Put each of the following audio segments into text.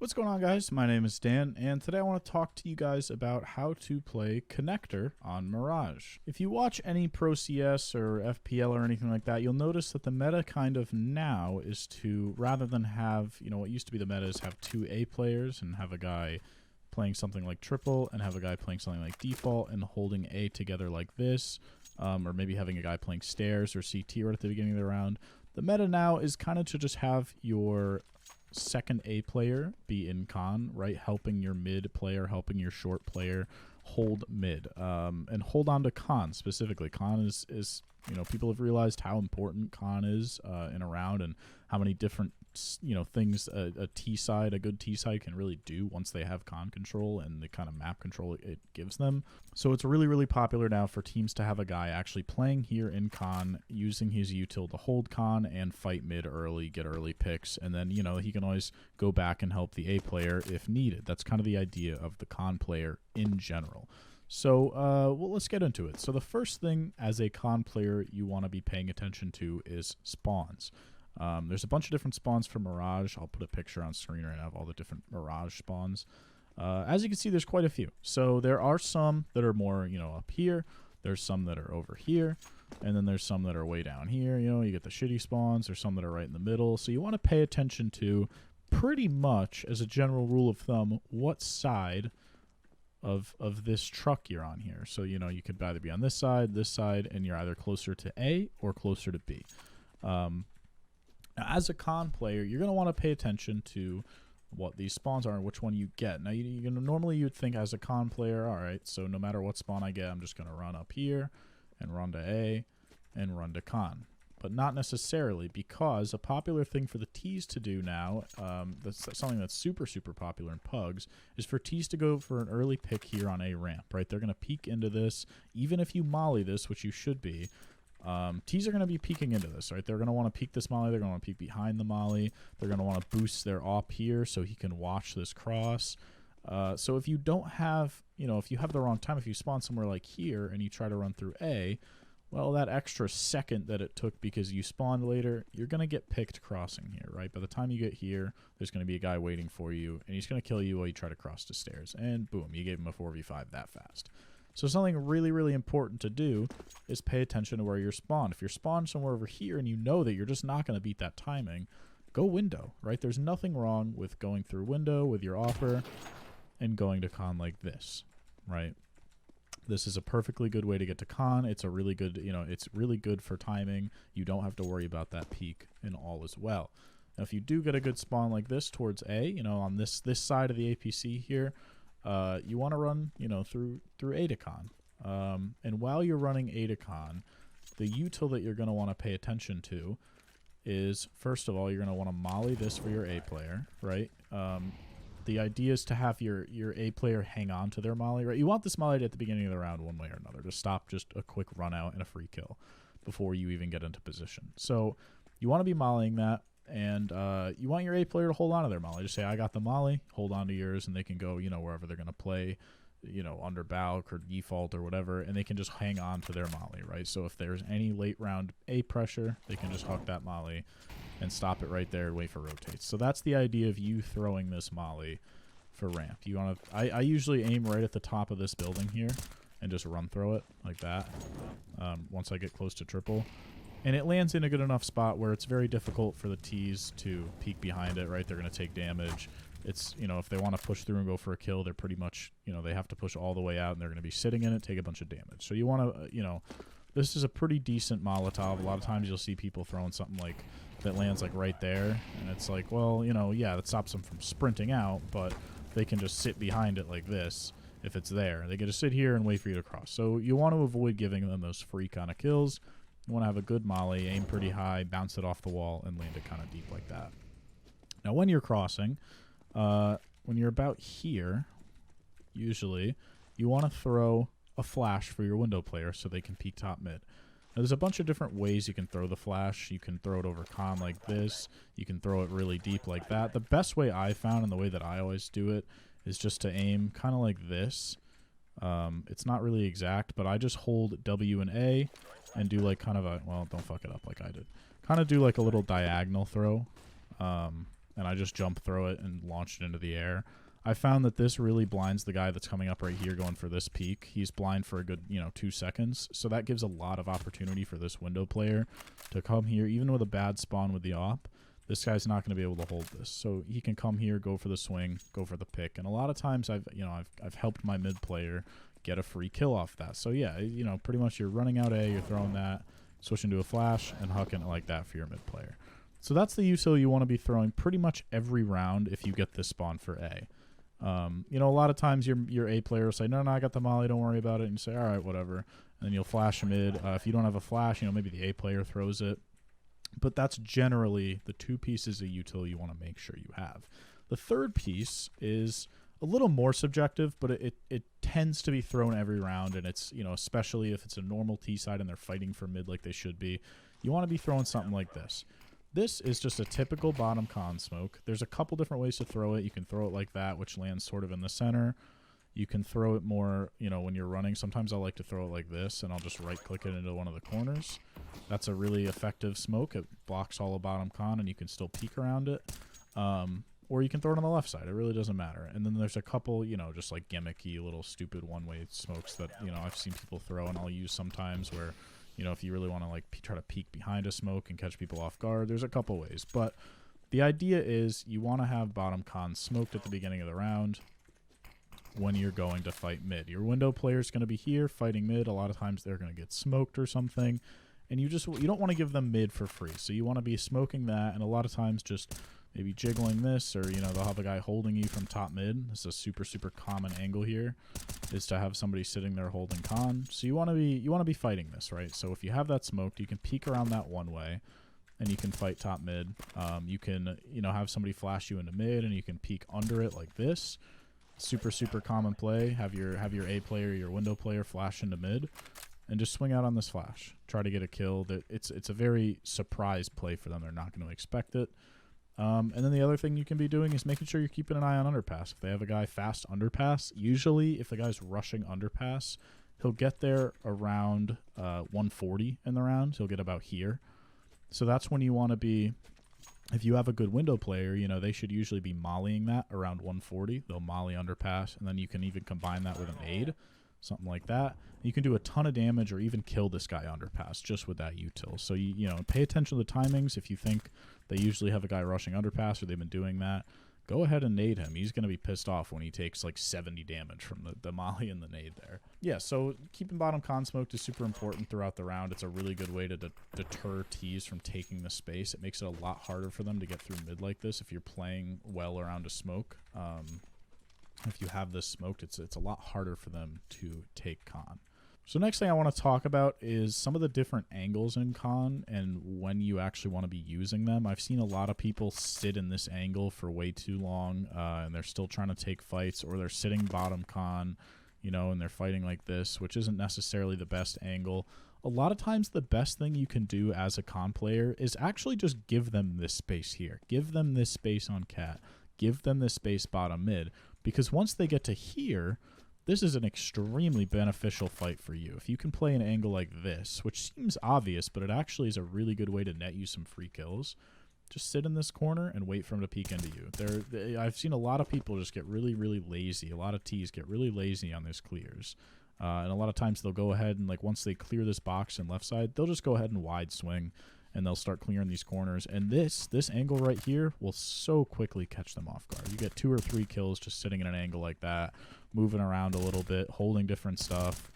What's going on, guys? My name is Dan, and today I want to talk to you guys about how to play Connector on Mirage. If you watch any Pro CS or FPL or anything like that, you'll notice that the meta kind of now is to, rather than have, what used to be the meta is have two A players and have a guy playing something like triple and have a guy playing something like default and holding A together like this, or maybe having a guy playing stairs or CT right at the beginning of the round. The meta now is kind of to just have your second A player be in con, right? Helping your mid player, helping your short player hold mid, and hold on to con specifically. Con is people have realized how important con is in a round and how many different things a good T side can really do once they have con control and the kind of map control it gives them. So it's really, really popular now for teams to have a guy actually playing here in con, using his util to hold con and fight mid early, get early picks, and then he can always go back and help the A player if needed. That's kind of the idea of the con player in general. So, well, let's get into it. So the first thing as a con player you want to be paying attention to is spawns. There's a bunch of different spawns for Mirage. I'll put a picture on screen right now of all the different Mirage spawns. As you can see, there's quite a few. So there are some that are more, up here. There's some that are over here. And then there's some that are way down here. You get the shitty spawns. There's some that are right in the middle. So you want to pay attention to, pretty much as a general rule of thumb, what side of this truck you're on here. So, you could either be on this side, and you're either closer to A or closer to B. Now, as a con player, you're going to want to pay attention to what these spawns are and which one you get. Now, normally you'd think as a con player, all right, so no matter what spawn I get, I'm just going to run up here and run to A and run to con. But not necessarily, because a popular thing for the Ts to do now, that's something that's super, super popular in Pugs, is for Ts to go for an early pick here on A ramp, right? They're going to peek into this. Even if you molly this, which you should be, Ts are going to be peeking into this, right? They're going to want to peek this molly. They're going to want to peek behind the molly. They're going to want to boost their op here so he can watch this cross. So if you don't have, if you have the wrong time, if you spawn somewhere like here and you try to run through A, well, that extra second that it took because you spawned later, you're going to get picked crossing here, right? By the time you get here, there's going to be a guy waiting for you, and he's going to kill you while you try to cross the stairs. And boom, you gave him a 4v5 that fast. So something really, really important to do is pay attention to where you're spawned. If you're spawned somewhere over here and you know that you're just not going to beat that timing, go window, right? There's nothing wrong with going through window with your offer and going to con like this, right? This is a perfectly good way to get to con. It's a really good, it's really good for timing. You don't have to worry about that peak and all as well. Now, if you do get a good spawn like this towards A, on this side of the APC here, you want to run, through A to con. And while you're running A to con, the util that you're going to want to pay attention to is, first of all, you're going to want to molly this for your A player, right? The idea is to have your A player hang on to their molly, right? You want this molly at the beginning of the round one way or another to stop just a quick run out and a free kill before you even get into position. So you want to be mollying that, and you want your A player to hold on to their molly. Just say, I got the molly, hold on to yours, and they can go, wherever they're going to play, under Balk or default or whatever, and they can just hang on to their molly, right? So if there's any late round A pressure, they can just huck that molly and stop it right there and wait for rotates. So that's the idea of you throwing this molly for ramp. You want to, I usually aim right at the top of this building here and just run throw it like that once I get close to triple. And it lands in a good enough spot where it's very difficult for the Ts to peek behind it, right? They're going to take damage. It's, if they want to push through and go for a kill, they're pretty much, they have to push all the way out and they're going to be sitting in it, take a bunch of damage. So you want to, this is a pretty decent Molotov. A lot of times you'll see people throwing something like that lands like right there, and it's like, well, yeah, that stops them from sprinting out, but they can just sit behind it like this if it's there. They get to sit here and wait for you to cross. So you want to avoid giving them those free kind of kills. You want to have a good molly, aim pretty high, bounce it off the wall, and land it kind of deep like that. Now, when you're crossing, when you're about here, usually, you want to throw a flash for your window player so they can peek top mid. Now, there's a bunch of different ways you can throw the flash. You can throw it over con like this. You can throw it really deep like that. The best way I found, and the way that I always do it, is just to aim kind of like this. It's not really exact, but I just hold W and A and do like kind of a, well, don't fuck it up like I did. Kind of do like a little diagonal throw. and I just jump throw it and launch it into the air. I found that this really blinds the guy that's coming up right here going for this peek. He's blind for a good, 2 seconds. So that gives a lot of opportunity for this window player to come here, even with a bad spawn with the op. This guy's not going to be able to hold this. So he can come here, go for the swing, go for the pick. And a lot of times I've helped my mid player get a free kill off that. So yeah, pretty much you're running out A, you're throwing that, switching to a flash, and hucking it like that for your mid player. So that's the util you want to be throwing pretty much every round if you get this spawn for A. A lot of times your A player will say, no, I got the molly, don't worry about it. And you say, all right, whatever. And then you'll flash mid. If you don't have a flash, maybe the A player throws it. But that's generally the 2 pieces of util you want to make sure you have. The third piece is a little more subjective, but it tends to be thrown every round. And it's, especially if it's a normal T side and they're fighting for mid like they should be, you want to be throwing something like this. This is just a typical bottom con smoke. There's a couple different ways to throw it. You can throw it like that, which lands sort of in the center. You can throw it more, when you're running. Sometimes I like to throw it like this, and I'll just right-click it into one of the corners. That's a really effective smoke. It blocks all of bottom con, and you can still peek around it. Or you can throw it on the left side. It really doesn't matter. And then there's a couple, just like gimmicky little stupid one-way smokes that, I've seen people throw, and I'll use sometimes where... if you really want to try to peek behind a smoke and catch people off guard, there's a couple ways. But the idea is you want to have bottom con smoked at the beginning of the round when you're going to fight mid. Your window player is going to be here fighting mid. A lot of times they're going to get smoked or something. And you don't want to give them mid for free. So you want to be smoking that, and a lot of times just maybe jiggling this, or they'll have a guy holding you from top mid. This is a super common angle here, is to have somebody sitting there holding con. So you want to be fighting this, right? So if you have that smoked, you can peek around that one way, and you can fight top mid. You can have somebody flash you into mid, and you can peek under it like this. Super common play. Have your A player, your window player flash into mid, and just swing out on this flash. Try to get a kill. It's a very surprise play for them. They're not going to expect it. And then the other thing you can be doing is making sure you're keeping an eye on underpass. If they have a guy fast underpass, usually if the guy's rushing underpass, he'll get there around 140 in the round. He'll get about here. So that's when you want to be, if you have a good window player, they should usually be mollying that around 140. They'll molly underpass, and then you can even combine that with an aid, something like that. You can do a ton of damage or even kill this guy underpass just with that util. So, pay attention to the timings. If you think they usually have a guy rushing underpass or they've been doing that, go ahead and nade him. He's going to be pissed off when he takes like 70 damage from the molly and the nade there. Yeah, so keeping bottom con smoked is super important throughout the round. It's a really good way to deter Ts from taking the space. It makes it a lot harder for them to get through mid like this if you're playing well around a smoke. If you have this smoked, it's a lot harder for them to take con. So next thing I want to talk about is some of the different angles in con and when you actually want to be using them. I've seen a lot of people sit in this angle for way too long, and they're still trying to take fights, or they're sitting bottom con, and they're fighting like this, which isn't necessarily the best angle. A lot of times the best thing you can do as a con player is actually just give them this space here. Give them this space on cat. Give them this space bottom mid, because once they get to here, this is an extremely beneficial fight for you. If you can play an angle like this, which seems obvious, but it actually is a really good way to net you some free kills, just sit in this corner and wait for him to peek into you. I've seen a lot of people just get really lazy. A lot of Ts get really lazy on these clears. And a lot of times they'll go ahead and, once they clear this box and left side, they'll just go ahead and wide swing, and they'll start clearing these corners. And this angle right here will so quickly catch them off guard. You get 2 or 3 kills just sitting in an angle like that, moving around a little bit, holding different stuff.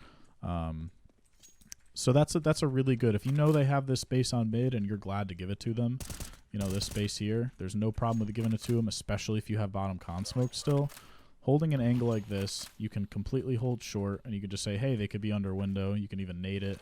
So that's a really good, if you know they have this space on mid and you're glad to give it to them, this space here, there's no problem with giving it to them, especially if you have bottom con smoke still. Holding an angle like this, you can completely hold short, and you can just say, hey, they could be under window. You can even nade it.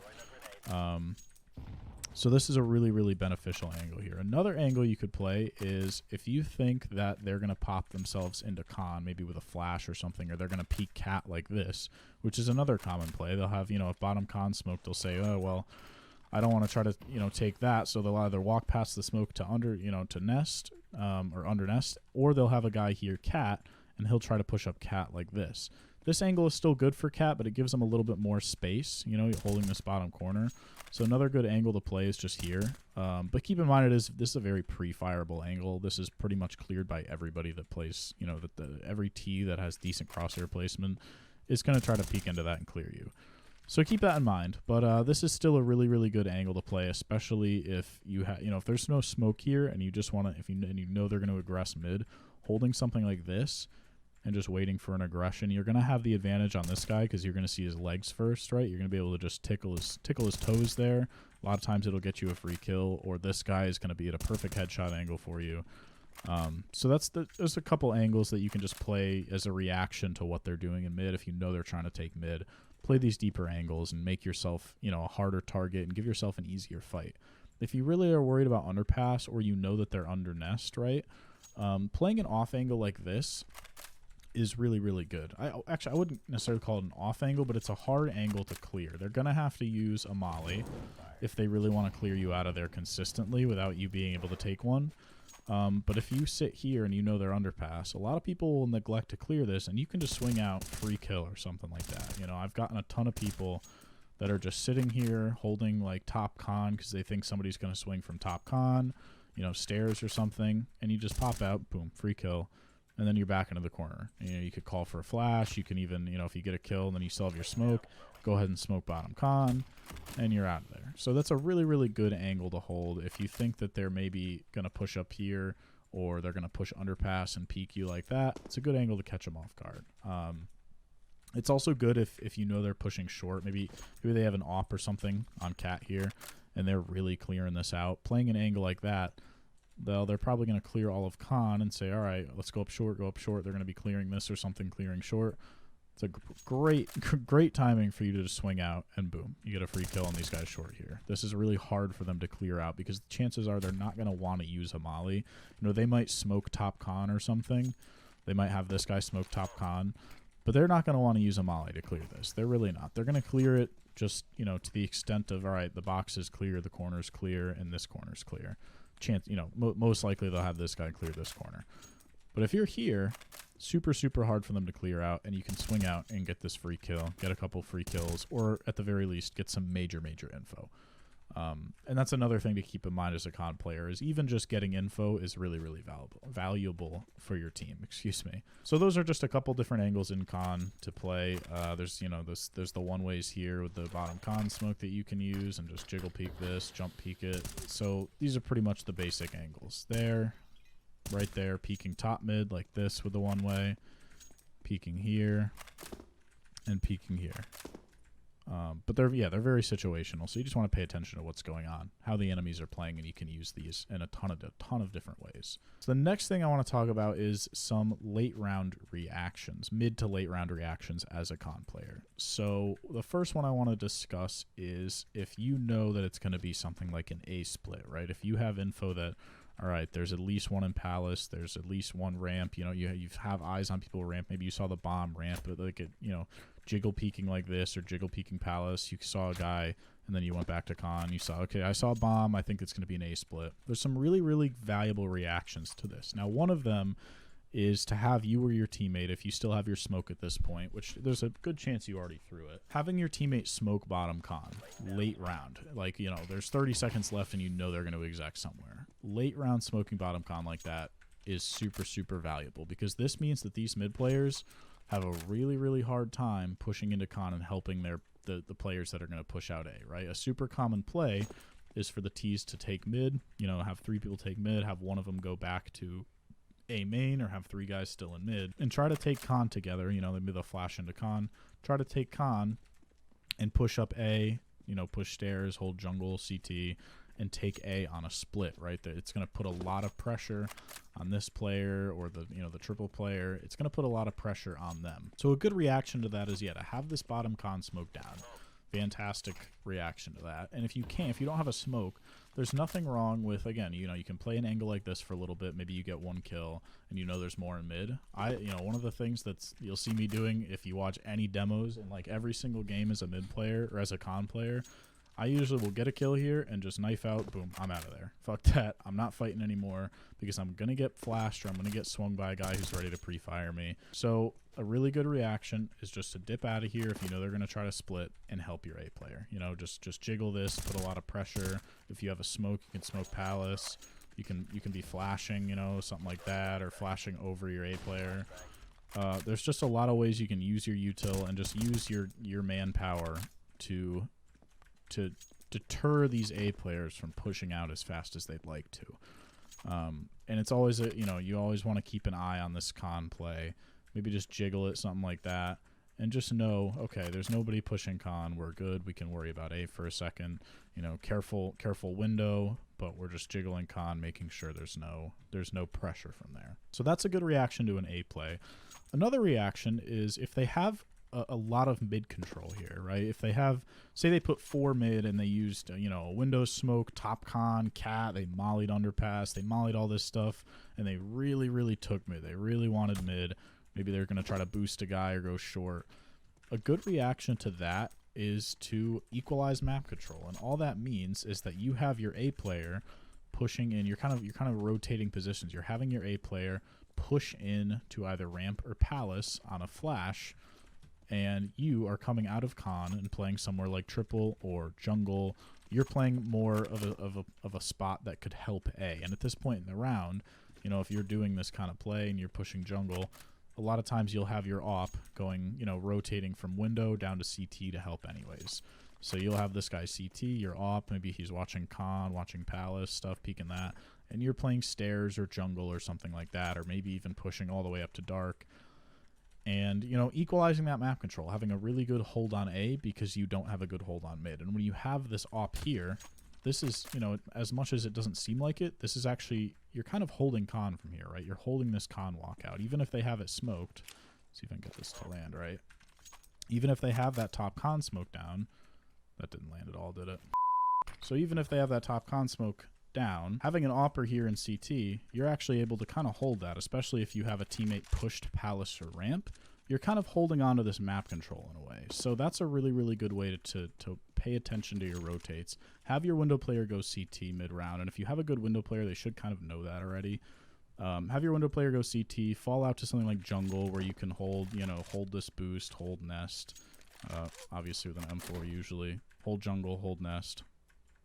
So this is a really beneficial angle here. Another angle you could play is if you think that they're going to pop themselves into con, maybe with a flash or something, or they're going to peek cat like this, which is another common play. They'll have, if bottom con smoke, they'll say, oh, well, I don't want to try to, take that. So they'll either walk past the smoke to under, to nest, or under nest, or they'll have a guy here cat, and he'll try to push up cat like this. This angle is still good for Cat, but it gives him a little bit more space, you know, holding this bottom corner. So another good angle to play is just here. But keep in mind, this is a very pre-fireable angle. This is pretty much cleared by everybody that plays, you know, every T that has decent crosshair placement is going to try to peek into that and clear you. So keep that in mind. But this is still a really, really good angle to play, especially if you have, you know, if there's no smoke here and you just want to, and you know they're going to aggress mid, holding something like this and just waiting for an aggression, you're going to have the advantage on this guy because you're going to see his legs first, right? You're going to be able to just tickle his toes there. A lot of times it'll get you a free kill, or this guy is going to be at a perfect headshot angle for you. So there's a couple angles that you can just play as a reaction to what they're doing in mid if you know they're trying to take mid. Play these deeper angles and make yourself, you know, a harder target and give yourself an easier fight. If you really are worried about underpass or you know that they're under nest, right, playing an off angle like this is really, really good. I wouldn't necessarily call it an off angle, but it's a hard angle to clear. They're going to have to use a molly if they really want to clear you out of there consistently without you being able to take one. But if you sit here and you know they're underpass, a lot of people will neglect to clear this, and you can just swing out free kill or something like that. You know, I've gotten a ton of people that are just sitting here holding like top con because they think somebody's going to swing from top con, you know, stairs or something, and you just pop out, boom, free kill, and then you're back into the corner. You know, you could call for a flash. You can even, you know, if you get a kill and then you still have your smoke, go ahead and smoke bottom con, and you're out of there. So that's a really, really good angle to hold if you think that they're maybe going to push up here or they're going to push underpass and peek you like that. It's a good angle to catch them off guard. It's also good if you know they're pushing short. Maybe they have an op or something on Cat here, and they're really clearing this out. Playing an angle like that, they're probably going to clear all of con and say, all right, let's go up short, go up short. They're going to be clearing this or something, clearing short. It's a great timing for you to just swing out, and boom, you get a free kill on these guys short here. This is really hard for them to clear out because the chances are they're not going to want to use a molly. You know, they might smoke top con or something. They might have this guy smoke top con, but they're not going to want to use a molly to clear this. They're really not. They're going to clear it just, you know, to the extent of, all right, the box is clear, the corner is clear, and this corner is clear. You know, most likely they'll have this guy clear this corner. But if you're here, super, super hard for them to clear out, and you can swing out and get this free kill, get a couple free kills, or at the very least get some major, major info. And that's another thing to keep in mind as a con player, is even just getting info is really, really valuable for your team. Excuse me. So those are just a couple different angles in con to play. There's, you know, there's the one ways here with the bottom con smoke that you can use and just jiggle peek this, jump peek it. So these are pretty much the basic angles. There, right there, peeking top mid like this with the one way, peeking here, and peeking here. But they're very situational, so you just want to pay attention to what's going on, how the enemies are playing, and you can use these in a ton of different ways. So the next thing I want to talk about is some late round reactions, mid to late round reactions as a con player. So the first one I want to discuss is if you know that it's going to be something like an A split, right? If you have info that, all right, there's at least one in Palace, there's at least one ramp, you know, you have eyes on people ramp, maybe you saw the bomb ramp, but like it, you know, jiggle peeking like this or jiggle peeking Palace, you saw a guy and then you went back to con, you saw, okay, I saw a bomb, I think it's going to be an A split. There's some really, really valuable reactions to this. Now, one of them is to have you or your teammate, if you still have your smoke at this point, which there's a good chance you already threw it, having your teammate smoke bottom con late round. Like, you know, there's 30 seconds left and you know they're going to exec somewhere. Late round smoking bottom con like that is super, super valuable because this means that these mid players have a really, really hard time pushing into con and helping the players that are going to push out A, right? A super common play is for the T's to take mid, you know, have 3 people take mid, have one of them go back to A main, or have 3 guys still in mid, and try to take con together. You know, maybe they'll flash into con, try to take con and push up A, you know, push stairs, hold jungle, CT, and take A on a split, right? It's going to put a lot of pressure on this player or the, you know, the triple player. It's going to put a lot of pressure on them. So a good reaction to that is, yeah, to have this bottom con smoke down. Fantastic reaction to that. And if you don't have a smoke, there's nothing wrong with, again, you know, you can play an angle like this for a little bit. Maybe you get 1 kill and you know there's more in mid. You know, one of the things that's you'll see me doing if you watch any demos in like every single game as a mid player or as a con player, I usually will get a kill here and just knife out, boom, I'm out of there. Fuck that. I'm not fighting anymore because I'm going to get flashed or I'm going to get swung by a guy who's ready to pre-fire me. So a really good reaction is just to dip out of here if you know they're going to try to split and help your A player. You know, just jiggle this, put a lot of pressure. If you have a smoke, you can smoke Palace. You can be flashing, you know, something like that, or flashing over your A player. There's just a lot of ways you can use your util and just use your manpower to deter these A players from pushing out as fast as they'd like to. And it's always you know, you always want to keep an eye on this con play. Maybe just jiggle it, something like that, and just know, okay, there's nobody pushing con. We're good. We can worry about A for a second. You know, careful window, but we're just jiggling con, making sure there's no pressure from there. So that's a good reaction to an A play. Another reaction is if they have a lot of mid control here, right? If they have, say they put 4 mid and they used, you know, windows smoke, top con, cat, they mollied underpass, they mollied all this stuff, and they really took mid. They really wanted mid. Maybe they're going to try to boost a guy or go short. A good reaction to that is to equalize map control, and all that means is that you have your A player pushing in. You're kind of rotating positions. You're having your A player push in to either ramp or palace on a flash, and you are coming out of con and playing somewhere like triple or jungle. You're playing more of a spot that could help A. And at this point in the round, you know, if you're doing this kind of play and you're pushing jungle, a lot of times you'll have your op going, you know, rotating from window down to CT to help anyways. So you'll have this guy CT, your op, maybe he's watching con, watching palace stuff, peeking that, and you're playing stairs or jungle or something like that, or maybe even pushing all the way up to dark. And, you know, equalizing that map control, having a really good hold on A because you don't have a good hold on mid. And when you have this op here, this is, you know, as much as it doesn't seem like it, this is actually, you're kind of holding con from here, right? You're holding this con walkout. Even if they have it smoked, let's see if I can get this to land, right? Even if they have that top con smoke down, that didn't land at all, did it? So even if they have that top con smoke down, having an opper here in CT, you're actually able to kind of hold that, especially if you have a teammate pushed palace or ramp. You're kind of holding on to this map control in a way. So that's a really good way to pay attention to your rotates. Have your window player go CT mid-round, and if you have a good window player, they should kind of know that already. Have your window player go CT, fall out to something like jungle where you can hold, you know, hold this boost, hold nest, obviously with an M4 usually. Hold jungle, hold nest,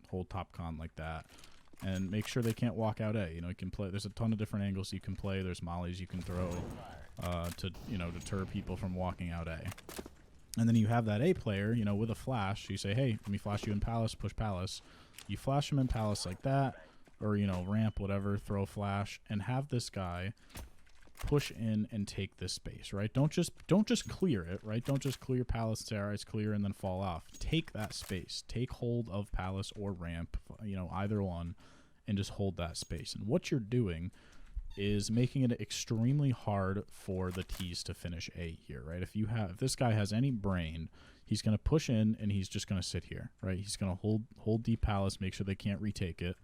hold top con like that. And make sure they can't walk out A. You know, you can play. There's a ton of different angles you can play. There's mollies you can throw to, you know, deter people from walking out A. And then you have that A player, you know, with a flash. You say, hey, let me flash you in palace, push palace. You flash him in palace like that, or, you know, ramp, whatever, throw a flash, and have this guy push in and take this space, right? Don't just clear it, right? Don't just clear palace, say, all right, it's clear, and then fall off. Take that space. Take hold of palace or ramp, you know, either one, and just hold that space. And what you're doing is making it extremely hard for the T's to finish A here, right? If this guy has any brain, he's going to push in and he's just going to sit here, right? He's going to hold deep palace, make sure they can't retake it.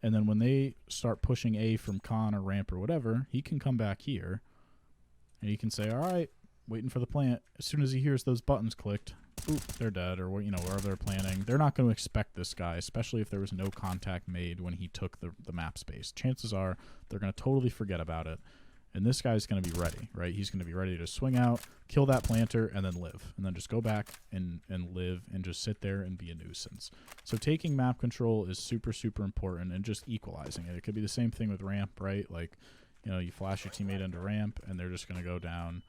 And then when they start pushing A from con or ramp or whatever, he can come back here and he can say, all right, waiting for the plant. As soon as he hears those buttons clicked, boop, they're dead, or, you know, wherever they're planning. They're not going to expect this guy, especially if there was no contact made when he took the map space. Chances are they're going to totally forget about it. And this guy's going to be ready, right? He's going to be ready to swing out, kill that planter, and then live. And then just go back and live and just sit there and be a nuisance. So taking map control is super important, and just equalizing it. It could be the same thing with ramp, right? Like, you know, you flash your teammate into ramp, and they're just going to go down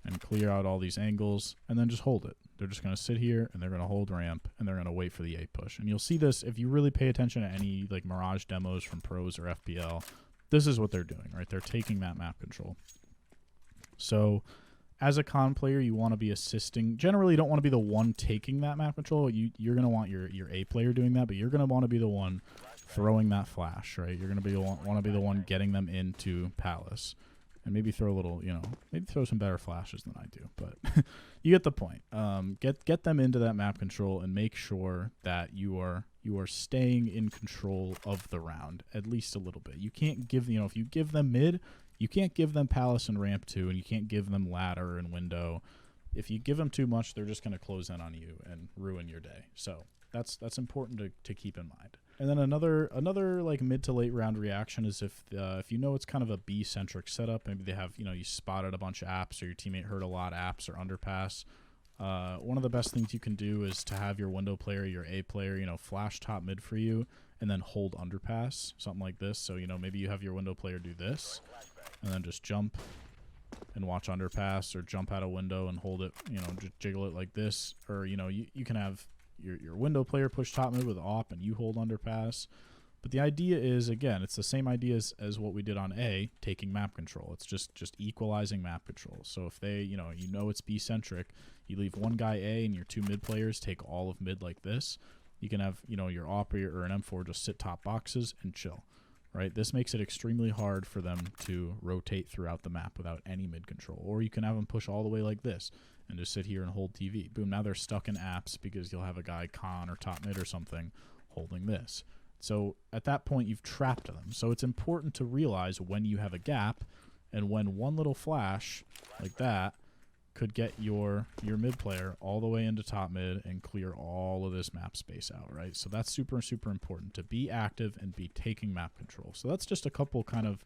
and clear out all these angles, and then just hold it. They're just going to sit here, and they're going to hold ramp, and they're going to wait for the A push. And you'll see this if you really pay attention to any, like, Mirage demos from pros or FPL. This is what they're doing, right? They're taking that map control. So as a con player, you want to be assisting. Generally, you don't want to be the one taking that map control. You're going to want your A player doing that, but you're going to want to be the one throwing that flash, right? You're going to want to be the one getting them into palace. And maybe throw a little, you know, maybe throw some better flashes than I do. But you get the point. Get them into that map control and make sure that you are staying in control of the round at least a little bit. You can't give, you know, if you give them mid, you can't give them palace and ramp too, and you can't give them ladder and window. If you give them too much, they're just going to close in on you and ruin your day. So That's important to keep in mind. And then another like mid to late round reaction is if you know it's kind of a B centric setup. Maybe they have, you spotted a bunch of apps, or your teammate heard a lot of apps or underpass. One of the best things you can do is to have your window player, your A player, flash top mid for you, and then hold underpass, something like this. So maybe you have your window player do this, and then just jump and watch underpass, or jump out a window and hold it, just jiggle it like this. Or you can have your window player push top mid with op and you hold underpass. But the idea is, again, it's the same idea as what we did on A, taking map control. It's just equalizing map control. So if they, it's B centric, you leave one guy A and your two mid players take all of mid like this. You can have, your op or an M4 just sit top boxes and chill, right? This makes it extremely hard for them to rotate throughout the map without any mid control. Or you can have them push all the way like this and just sit here and hold TV. Boom, now they're stuck in apps because you'll have a guy con or top mid or something holding this. So at that point, you've trapped them. So it's important to realize when you have a gap, and when one little flash like that could get your mid player all the way into top mid and clear all of this map space out, right? So that's super, super important, to be active and be taking map control. So that's just a couple kind of,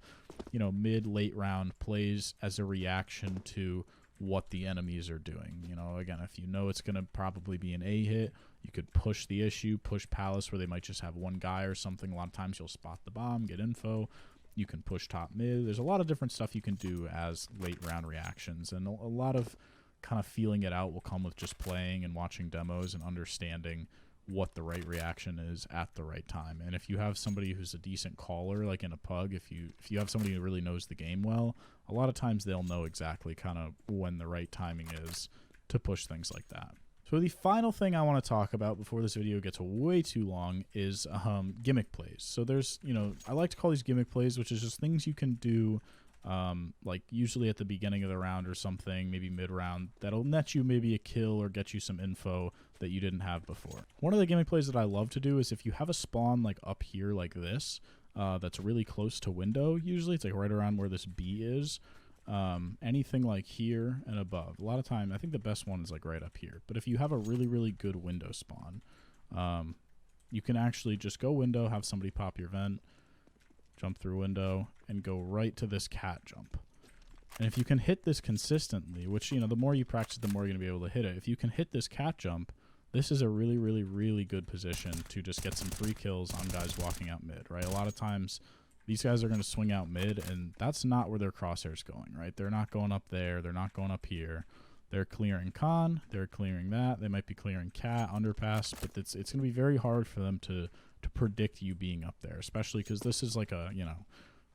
mid, late round plays as a reaction to what the enemies are doing. Again, if it's going to probably be an A hit, you could push the issue, push Palace where they might just have one guy or something. A lot of times you'll spot the bomb, get info. You can push top mid. There's a lot of different stuff you can do as late round reactions, and a lot of kind of feeling it out will come with just playing and watching demos and understanding what the right reaction is at the right time. And if you have somebody who's a decent caller, like in a pug, if you have somebody who really knows the game well, a lot of times they'll know exactly kind of when the right timing is to push things like that. So the final thing I want to talk about before this video gets way too long is gimmick plays. So there's, I like to call these gimmick plays, which is just things you can do, like usually at the beginning of the round or something, maybe mid-round, that'll net you maybe a kill or get you some info that you didn't have before. One of the gimmick plays that I love to do is if you have a spawn like up here like this, that's really close to window, usually it's like right around where this B is. Anything like here and above. A lot of time, I think the best one is like right up here. But if you have a really, really good window spawn, you can actually just go window, have somebody pop your vent, jump through window, and go right to this cat jump. And if you can hit this consistently, which, the more you practice, the more you're going to be able to hit it. If you can hit this cat jump, this is a really, really, really good position to just get some free kills on guys walking out mid, right? A lot of times these guys are going to swing out mid, and that's not where their crosshair's going, right? They're not going up there. They're not going up here. They're clearing con. They're clearing that. They might be clearing cat, underpass, but it's going to be very hard for them to predict you being up there, especially because this is like a,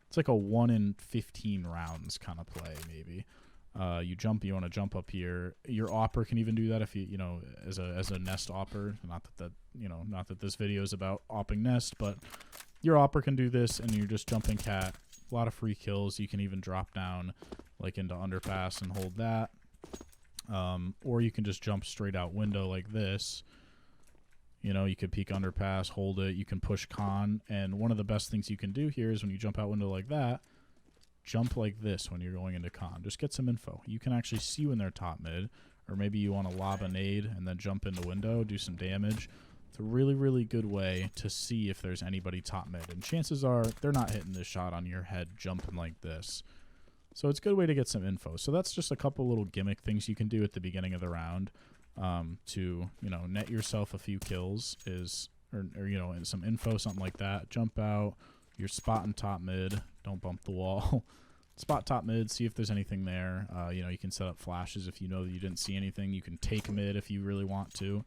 it's like a 1 in 15 rounds kind of play, maybe. You want to jump up here. Your opper can even do that if you as a nest opper. Not that this video is about opping nest, but your opper can do this, and you're just jumping cat. A lot of free kills. You can even drop down like into underpass and hold that. Or you can just jump straight out window like this. You could peek underpass, hold it. You can push con. And one of the best things you can do here is when you jump out window like that, jump like this when you're going into con. Just get some info. You can actually see when they're top mid, or maybe you want to lob a nade and then jump into window, do some damage. It's a really, really good way to see if there's anybody top mid. And chances are they're not hitting this shot on your head jumping like this. So it's a good way to get some info. So that's just a couple little gimmick things you can do at the beginning of the round to, net yourself a few kills or and some info, something like that. Jump out. You're spotting top mid. Don't bump the wall. Spot top mid, see if there's anything there. You can set up flashes if you know that you didn't see anything. You can take mid if you really want to.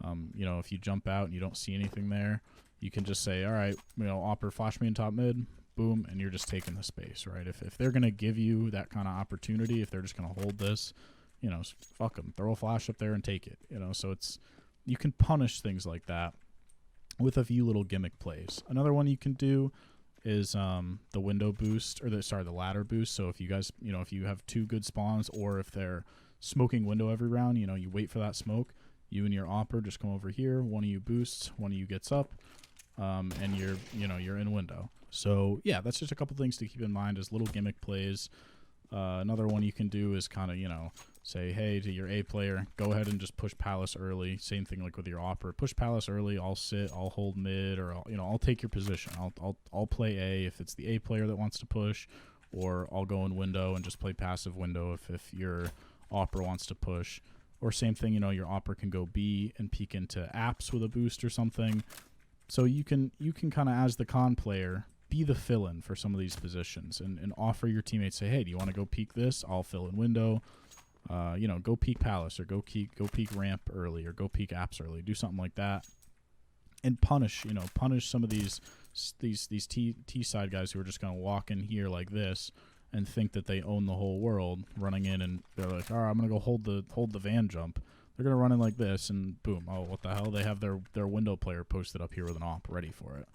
If you jump out and you don't see anything there, you can just say, all right, opper, flash me in top mid, boom, and you're just taking the space, right? If they're going to give you that kind of opportunity, if they're just going to hold this, fuck them. Throw a flash up there and take it, So you can punish things like that with a few little gimmick plays. Another one you can do is the window boost, or the ladder boost. So if you guys, if you have two good spawns, or if they're smoking window every round, you wait for that smoke. You and your opper just come over here. One of you boosts, one of you gets up, and you're in window. So yeah, that's just a couple things to keep in mind as little gimmick plays. Another one you can do is kind of, you know, say, hey, to your A player, go ahead and just push Palace early. Same thing like with your Opera. Push Palace early, I'll sit, I'll hold mid, or I'll take your position. I'll play A if it's the A player that wants to push, or I'll go in window and just play passive window if your Opera wants to push. Or same thing, you know, your Opera can go B and peek into apps with a boost or something. So you can kind of, as the con player, be the fill-in for some of these positions and offer your teammates, say, hey, do you want to go peek this? I'll fill in window. You know, go peek Palace, or go peek ramp early, or go peek apps early. Do something like that, and punish some of these T side guys who are just gonna walk in here like this and think that they own the whole world, running in, and they're like, all right, I'm gonna go hold the van jump. They're gonna run in like this, and boom, oh, what the hell? They have their window player posted up here with an op ready for it.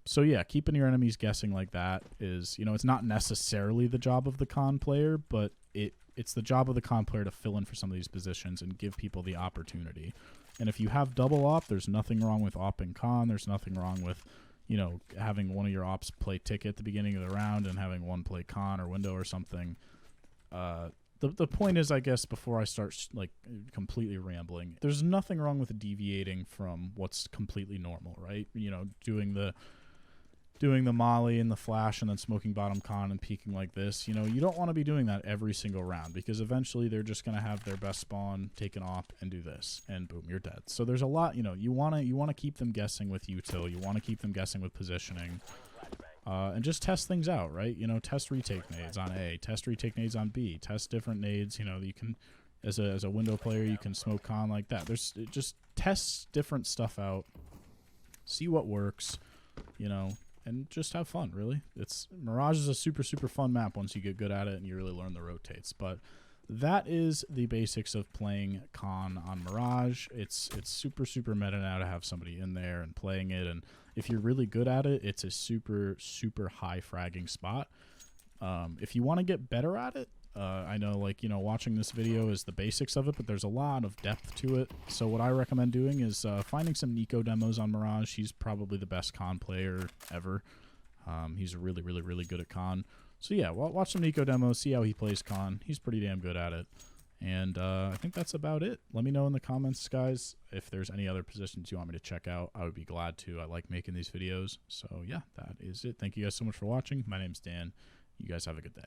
So yeah, keeping your enemies guessing like that is, you know, it's not necessarily the job of the con player, but it's the job of the con player to fill in for some of these positions and give people the opportunity. And if you have double op, there's nothing wrong with op and con. There's nothing wrong with, you know, having one of your ops play ticket at the beginning of the round and having one play con or window or something. The point is, I guess, before I start like completely rambling, there's nothing wrong with deviating from what's completely normal, right? You know, doing the molly and the flash and then smoking bottom con and peeking like this. You know, you don't want to be doing that every single round, because eventually they're just going to have their best spawn taken off and do this, and boom, you're dead. So there's a lot, you know, you want to keep them guessing with util, you want to keep them guessing with positioning. And just test things out, right? You know, test retake nades on A, test retake nades on B, test different nades. You know, you can, as a window player, you can smoke con like that. Just test different stuff out, see what works, you know, and just have fun, really. Mirage is a super, super fun map once you get good at it and you really learn the rotates. But that is the basics of playing con on Mirage. It's super, super meta now to have somebody in there and playing it, and if you're really good at it, it's a super, super high fragging spot. If you want to get better at it, I know, like, you know, watching this video is the basics of it, but there's a lot of depth to it. So what I recommend doing is finding some Nico demos on Mirage. He's probably the best con player ever. He's really, really, really good at con. So yeah, watch some Nico demos, see how he plays con. He's pretty damn good at it. And I think that's about it. Let me know in the comments, guys, if there's any other positions you want me to check out. I would be glad to. I like making these videos. So yeah, that is it. Thank you guys so much for watching. My name's Dan. You guys have a good day.